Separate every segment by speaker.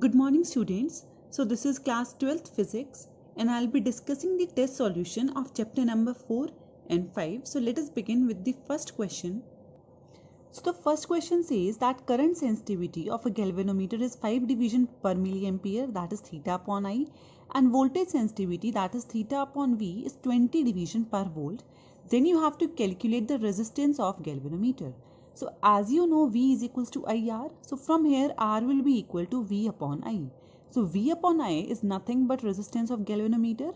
Speaker 1: Good morning, students. So, this is class 12th physics, and I'll be discussing the test solution of chapter number 4 and 5. So, let us begin with the first question. So, the first question says that current sensitivity of a galvanometer is 5 division per milliampere, that is theta upon I, and voltage sensitivity, that is theta upon V, is 20 division per volt. Then you have to calculate the resistance of galvanometer. So as you know, V is equals to IR. So from here, R will be equal to V upon I. So V upon I is nothing but resistance of galvanometer.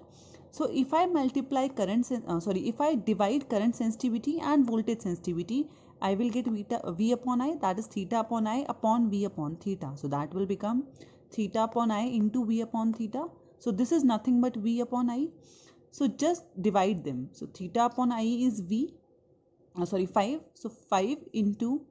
Speaker 1: So if I multiply if I divide current sensitivity and voltage sensitivity, I will get V upon I, that is theta upon I upon V upon theta. So that will become theta upon I into V upon theta. So this is nothing but V upon I. So just divide them. So theta upon I is 5. So 5 into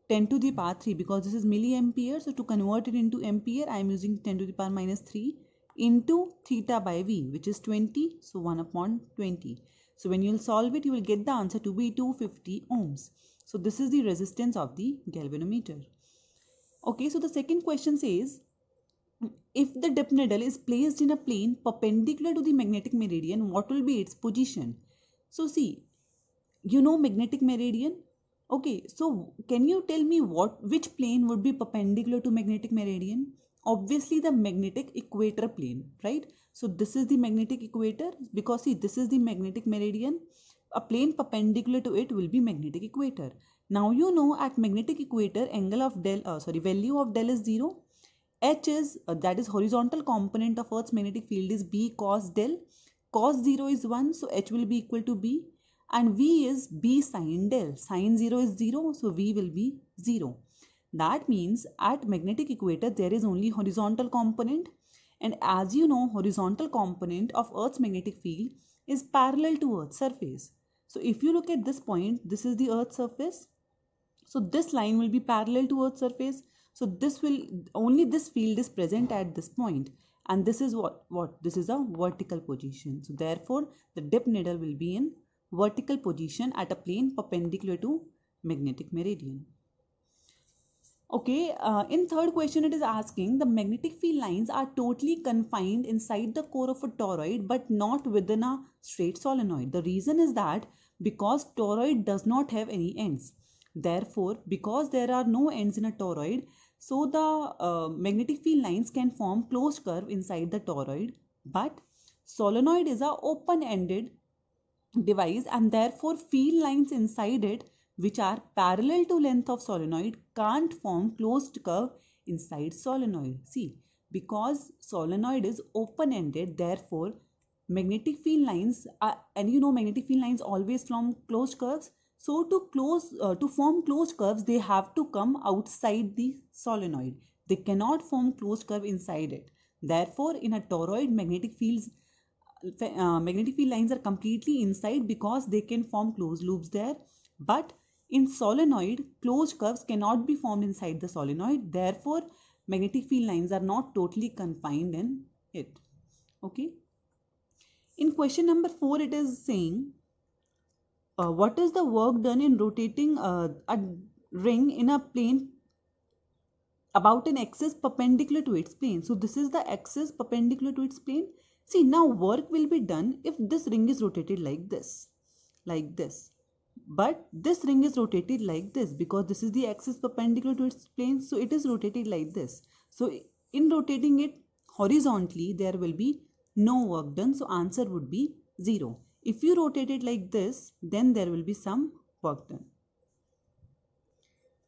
Speaker 1: 10 to the power 3, because this is milliampere. So to convert it into ampere, I am using 10 to the power minus 3 into theta by V, which is 20. So 1 upon 20. So when you will solve it, you will get the answer to be 250 ohms. So this is the resistance of the galvanometer. Okay, so the second question says, if the dip needle is placed in a plane perpendicular to the magnetic meridian, what will be its position? So see, you know magnetic meridian. Okay, so can you tell me which plane would be perpendicular to magnetic meridian? Obviously the magnetic equator plane, right? So this is the magnetic equator, because see, this is the magnetic meridian. A plane perpendicular to it will be magnetic equator. Now you know at magnetic equator, value of del is 0. H is that is horizontal component of Earth's magnetic field is B cos del. Cos 0 is 1, so H will be equal to B, and V is B sin del. Sin 0 is 0, so V will be 0. That means at magnetic equator there is only horizontal component, and as you know, horizontal component of Earth's magnetic field is parallel to Earth's surface. So if you look at this point, this is the Earth's surface. So this line will be parallel to Earth's surface. So only this field is present at this point, and this is what this is a vertical position. So therefore the dip needle will be in vertical position at a plane perpendicular to magnetic meridian. Okay, in third question it is asking, the magnetic field lines are totally confined inside the core of a toroid but not within a straight solenoid. The reason is that because toroid does not have any ends. Therefore, because there are no ends in a toroid, so the magnetic field lines can form closed curve inside the toroid, but solenoid is a open-ended device, and therefore field lines inside it which are parallel to length of solenoid can't form closed curve inside solenoid. See, because solenoid is open ended, therefore magnetic field lines are, and you know magnetic field lines always form closed curves. So to form closed curves, they have to come outside the solenoid. They cannot form closed curve inside it. Therefore in a toroid, magnetic field lines are completely inside because they can form closed loops there. But in solenoid, closed curves cannot be formed inside the solenoid. Therefore magnetic field lines are not totally confined in it. Okay, in question number 4 it is saying, what is the work done in rotating a ring in a plane about an axis perpendicular to its plane? So this is the axis perpendicular to its plane. See, now work will be done if this ring is rotated like this, but this ring is rotated like this because this is the axis perpendicular to its plane, so it is rotated like this. So in rotating it horizontally, there will be no work done, so answer would be 0. If you rotate it like this, then there will be some work done.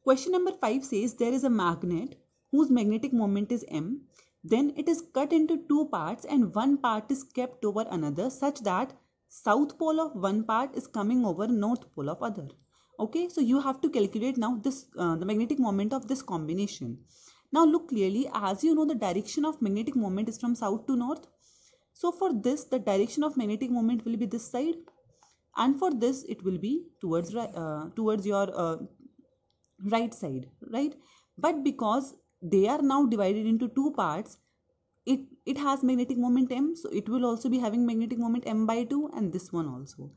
Speaker 1: Question number 5 says there is a magnet whose magnetic moment is M. Then it is cut into two parts and one part is kept over another such that south pole of one part is coming over north pole of other. Okay, so you have to calculate now this the magnetic moment of this combination. Now look clearly, as you know the direction of magnetic moment is from south to north. So for this, the direction of magnetic moment will be this side, and for this it will be towards your right side, right? But because they are now divided into two parts, it has magnetic moment M, so it will also be having magnetic moment M by 2, and this one also.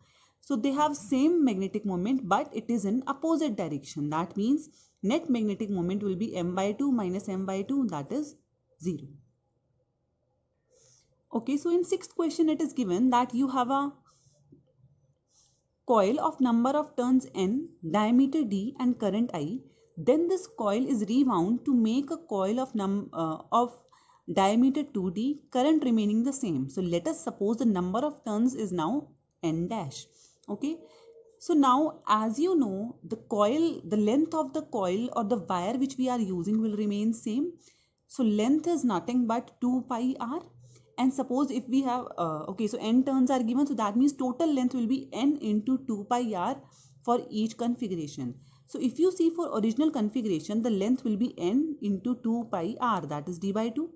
Speaker 1: So they have same magnetic moment, but it is in opposite direction. That means net magnetic moment will be m by 2 minus m by 2, that is 0. Okay, so in sixth question it is given that you have a coil of number of turns n, diameter d and current I. Then this coil is rewound to make a coil of diameter 2d, current remaining the same. So let us suppose the number of turns is now n dash. Okay. So now, as you know, the length of the coil or the wire which we are using will remain same. So length is nothing but 2 pi r. And suppose if we have, okay, so n turns are given. So that means total length will be n into 2 pi r for each configuration. So if you see for original configuration, the length will be n into 2 pi r, that is d by 2,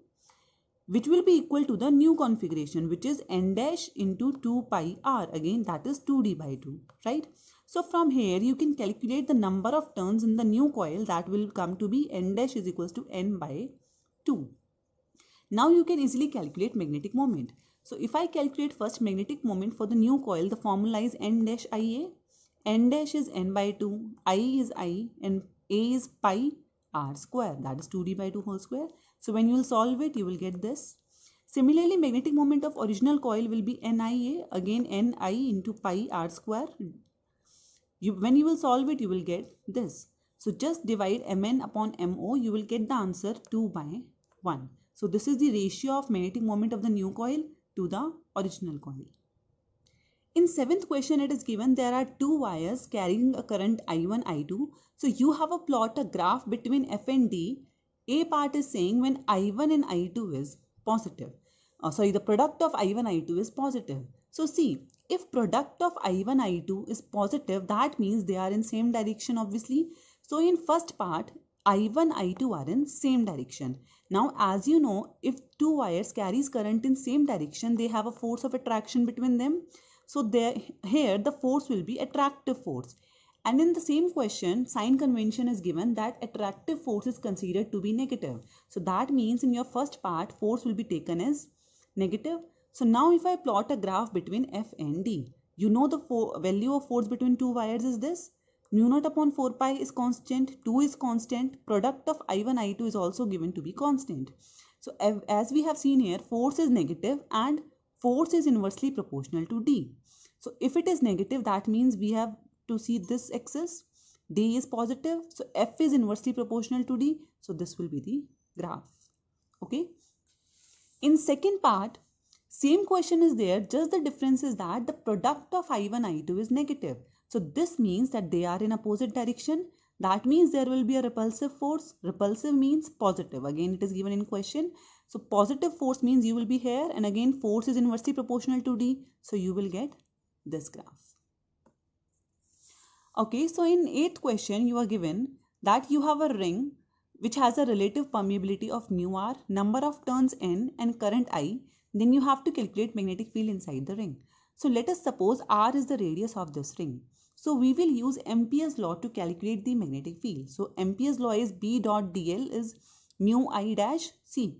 Speaker 1: which will be equal to the new configuration, which is n dash into 2 pi r, again that is 2d by 2, right? So from here you can calculate the number of turns in the new coil, that will come to be n dash is equals to n by 2. Now you can easily calculate magnetic moment. So if I calculate first magnetic moment for the new coil, the formula is n dash Ia. N dash is n by 2, I is I, and A is pi r square, that is 2d by 2 whole square. So when you will solve it, you will get this. Similarly, magnetic moment of original coil will be Nia, again Ni into pi r square. When you will solve it, you will get this. So just divide Mn upon Mo, you will get the answer 2 by 1. So this is the ratio of magnetic moment of the new coil to the original coil. In seventh question, it is given there are two wires carrying a current I1, I2. So you have a plot a graph between F and D. A part is saying when I1 and I2 is positive. The product of I1, I2 is positive. So see, if product of I1, I2 is positive, that means they are in same direction obviously. So in first part, I1, I2 are in same direction. Now, as you know, if two wires carries current in same direction, they have a force of attraction between them. So here the force will be attractive force. And in the same question, sign convention is given that attractive force is considered to be negative. So that means in your first part, force will be taken as negative. So now if I plot a graph between F and D, you know the value of force between two wires is this. Mu naught upon 4 pi is constant, 2 is constant, product of I1, I2 is also given to be constant. So as we have seen here, force is negative and force is inversely proportional to D. So if it is negative, that means we have to see this axis. D is positive, so F is inversely proportional to D. So this will be the graph. Okay. In second part, same question is there, just the difference is that the product of I1, I2 is negative. So this means that they are in opposite direction. That means there will be a repulsive force. Repulsive means positive. Again, it is given in question. So positive force means you will be here, and again force is inversely proportional to D. So you will get this graph. Okay, so in 8th question, you are given that you have a ring which has a relative permeability of mu r, number of turns n and current I. Then you have to calculate magnetic field inside the ring. So let us suppose r is the radius of this ring. So we will use Ampere's law to calculate the magnetic field. So Ampere's law is B dot dl is mu I dash C.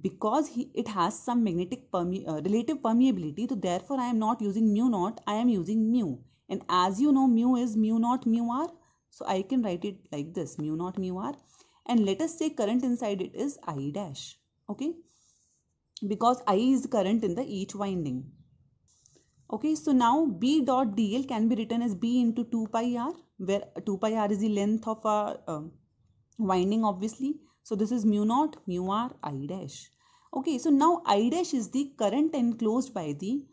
Speaker 1: Because it has some magnetic relative permeability, so therefore I am not using mu naught, I am using mu. And as you know, mu is mu naught mu r. So I can write it like this, mu naught mu r. And let us say current inside it is I dash. Okay. Because I is the current in the each winding. Okay, so now B dot dl can be written as B into 2 pi r, where 2 pi r is the length of a winding obviously. So this is mu naught mu r I dash. Okay, so now I dash is the current enclosed by the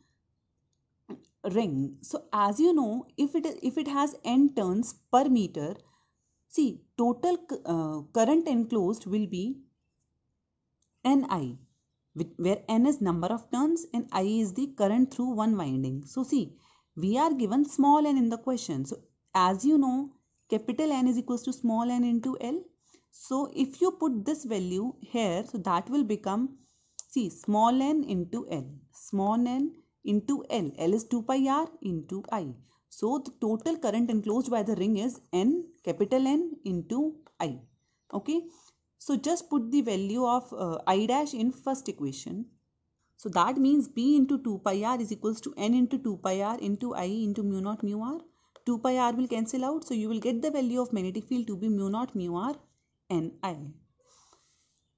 Speaker 1: ring. So as you know, if it has n turns per meter, see total current enclosed will be Ni, where n is number of turns and I is the current through one winding. So see, we are given small n in the question. So as you know, capital N is equals to small n into L. So if you put this value here, so that will become, see, small n into L, small n into L. L is 2 pi r into I. So the total current enclosed by the ring is N, capital N into I. Okay. So just put the value of I dash in first equation. So that means B into 2 pi r is equals to N into 2 pi r into I into mu naught mu r. 2 pi r will cancel out. So you will get the value of magnetic field to be mu naught mu r Ni.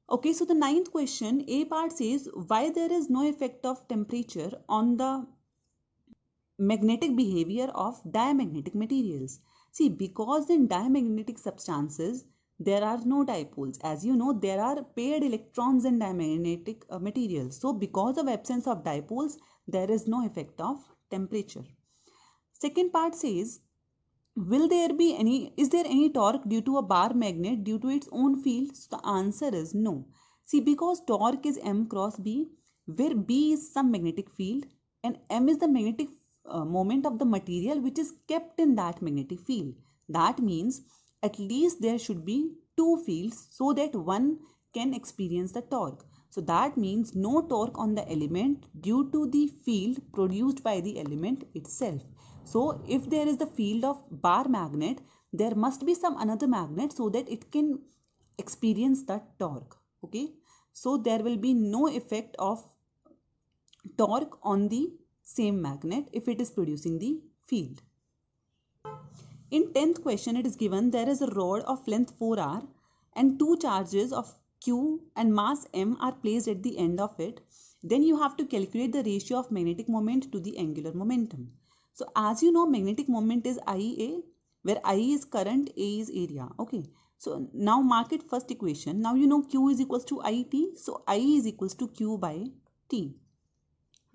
Speaker 1: Okay, so the ninth question, A part says why there is no effect of temperature on the magnetic behavior of diamagnetic materials. See, because in diamagnetic substances there are no dipoles. As you know, there are paired electrons in diamagnetic materials. So because of absence of dipoles, there is no effect of temperature. Second part says, is there any torque due to a bar magnet due to its own field? So the answer is no. See, because torque is M cross B, where B is some magnetic field and M is the magnetic moment of the material which is kept in that magnetic field. That means at least there should be two fields so that one can experience the torque. So that means no torque on the element due to the field produced by the element itself. So if there is the field of bar magnet, there must be some another magnet so that it can experience the torque. Okay, so there will be no effect of torque on the same magnet if it is producing the field. In 10th question, it is given there is a rod of length 4r and two charges of q and mass m are placed at the end of it. Then you have to calculate the ratio of magnetic moment to the angular momentum. So as you know, magnetic moment is IA, where I is current, A is area. Okay, so now mark it first equation. Now you know Q is equals to IT, so I is equals to Q by T,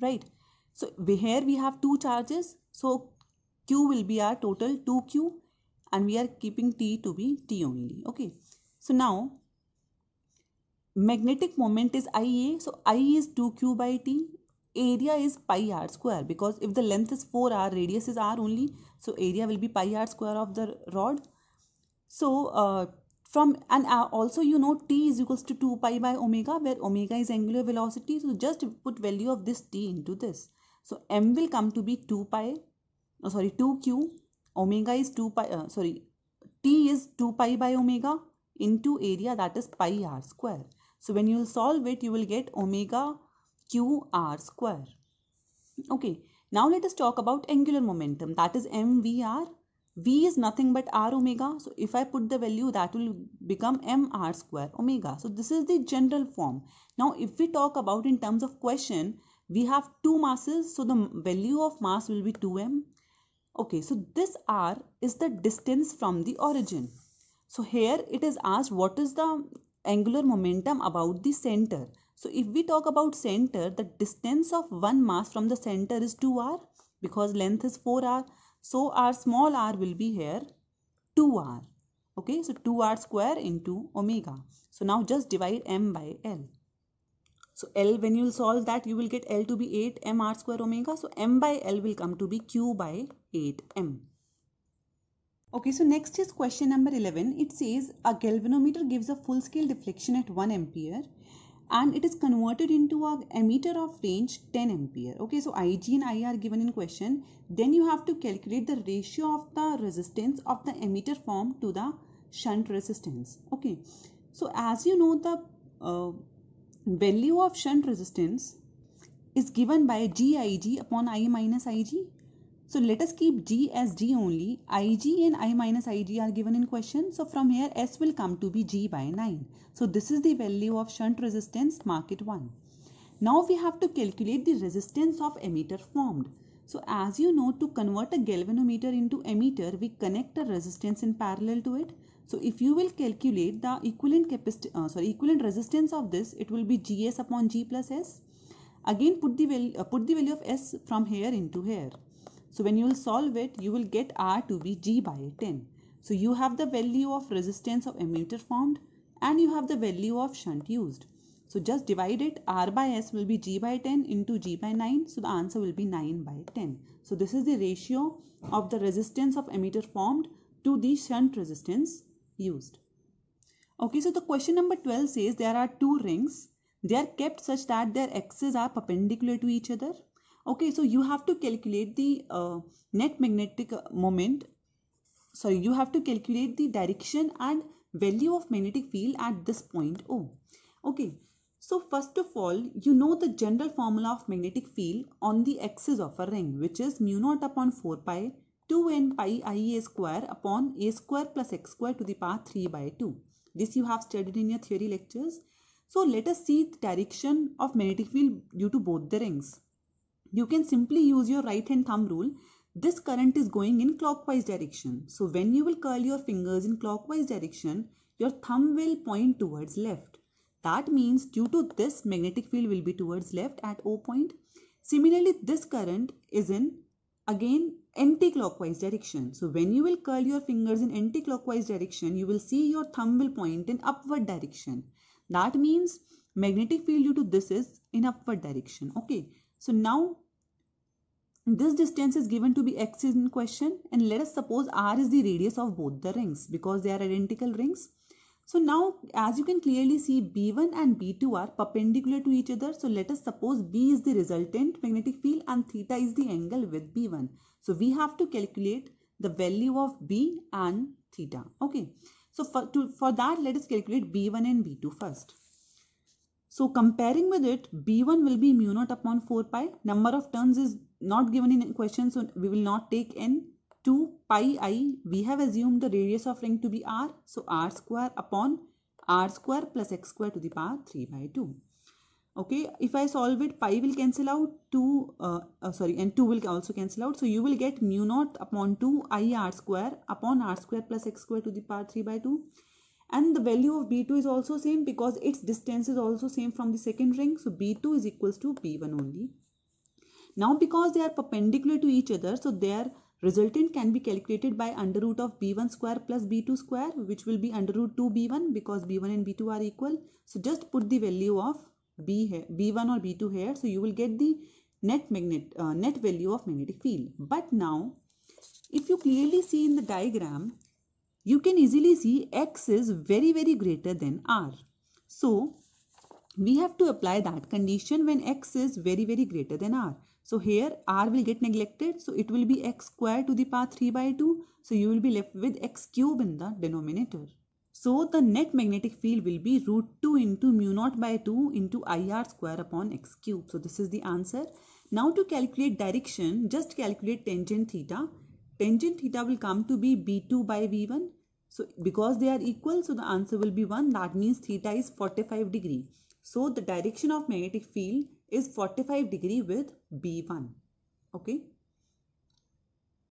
Speaker 1: right? So here we have two charges, so Q will be our total 2Q and we are keeping T to be T only. Okay, so now magnetic moment is IA, so I is 2Q by T. Area is pi r square, because if the length is 4r, radius is r only, so area will be pi r square of the rod. So also you know T is equals to 2 pi by omega, where omega is angular velocity. So just put value of this T into this. So M will come to be 2Q, omega is 2 pi, T is 2 pi by omega into area, that is pi r square. So when you will solve it, you will get omega q r square. Okay, now let us talk about angular momentum, that is mvr. V is nothing but r omega, so if I put the value, that will become mr square omega. So this is the general form. Now if we talk about in terms of question, we have two masses, so the value of mass will be 2m. Okay, so this r is the distance from the origin. So here it is asked what is the angular momentum about the center. So if we talk about center, the distance of one mass from the center is 2r, because length is 4r. So our small r will be here 2r. Okay, so 2r square into omega. So now just divide m by l. So L, when you will solve that, you will get L to be 8 m r square omega. So m by L will come to be q by 8m. Okay, so next is question number 11. It says a galvanometer gives a full scale deflection at 1 ampere and it is converted into a emitter of range 10 ampere. Okay, so Ig and I are given in question. Then you have to calculate the ratio of the resistance of the emitter form to the shunt resistance. Okay, so as you know, the value of shunt resistance is given by Gig upon I minus Ig. So let us keep G as G only. Ig and I minus Ig are given in question. So from here S will come to be G by 9. So this is the value of shunt resistance, mark it 1. Now we have to calculate the resistance of emitter formed. So as you know, to convert a galvanometer into emitter, we connect a resistance in parallel to it. So if you will calculate the equivalent resistance of this, it will be Gs upon G plus S. Again put the value of S from here into here. So when you will solve it, you will get R to be G by 10. So you have the value of resistance of emitter formed and you have the value of shunt used. So just divide it. R by S will be G by 10 into G by 9. So the answer will be 9 by 10. So this is the ratio of the resistance of emitter formed to the shunt resistance used. Okay, so the question number 12 says there are two rings. They are kept such that their axes are perpendicular to each other. Okay, so you have to calculate the net magnetic moment. So you have to calculate the direction and value of magnetic field at this point O. Okay, So first of all, you know the general formula of magnetic field on the axis of a ring, which is mu naught upon 4 pi 2n pi ia square upon a square plus x square to the power 3 by 2. This you have studied in your theory lectures. So let us see the direction of magnetic field due to both the rings. You can simply use your right hand thumb rule. This current is going in clockwise direction. So when you will curl your fingers in clockwise direction, your thumb will point towards left. That means due to this, magnetic field will be towards left at O point. Similarly, this current is in again anti-clockwise direction. So when you will curl your fingers in anti-clockwise direction, you will see your thumb will point in upward direction. That means magnetic field due to this is in upward direction. Okay. So now this distance is given to be x in question, and let us suppose r is the radius of both the rings because they are identical rings. So now as you can clearly see, B1 and B2 are perpendicular to each other. So let us suppose B is the resultant magnetic field and theta is the angle with B1. So we have to calculate the value of B and theta. Okay. So for that, let us calculate B1 and B2 first. So comparing with it, B1 will be mu naught upon 4 pi. Number of turns is not given in question, so we will not take n. 2 pi I, we have assumed the radius of ring to be r. So r square upon r square plus x square to the power 3 by 2. Okay, if I solve it, pi will cancel out, and 2 will also cancel out. So you will get mu naught upon 2 I r square upon r square plus x square to the power 3 by 2. And the value of B2 is also same because its distance is also same from the second ring. So B2 is equals to B1 only. Now because they are perpendicular to each other, so their resultant can be calculated by under root of B1 square plus B2 square, which will be under root 2 B1 because B1 and B2 are equal. So just put the value of B1 or B2 here. So you will get the net value of magnetic field. But now if you clearly see in the diagram, you can easily see x is very greater than r. So we have to apply that condition when x is very greater than r. So here r will get neglected. So it will be x square to the power 3 by 2. So you will be left with x cube in the denominator. So the net magnetic field will be root 2 into mu naught by 2 into IR square upon x cube. So this is the answer. Now to calculate direction, just calculate tangent theta. Tangent theta will come to be B2 by V1. So because they are equal, so the answer will be 1. That means theta is 45 degree. So the direction of magnetic field is 45 degree with B1. Okay.